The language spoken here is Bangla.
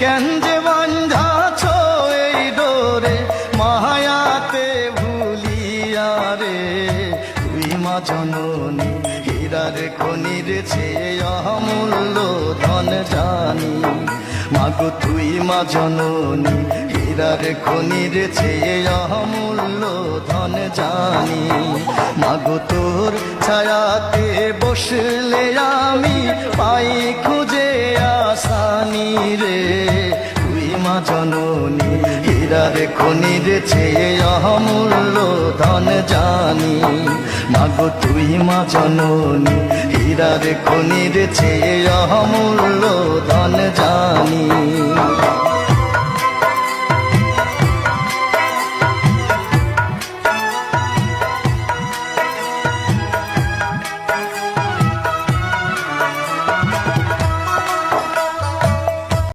কেন যে বান্ধাছ এই ডোরে মায়াতে ভুলিয়া রে। তুই মা জননী হীরার খনির চেয়ে অমূল্য ধন জানি। মাগো তুই মা জননী হীরার খনির চেয়ে অমূল্য ধন জানি। মাগো তোর ছায়াতে বসলে আমি পাই খুঁজে আসানি রে। তুই মা জননী হীরার খনির চেয়ে অমূল্য ধন জানি। মাগো তুই মা জননী হীরার খনির চেয়ে অমূল্য ধন জানি।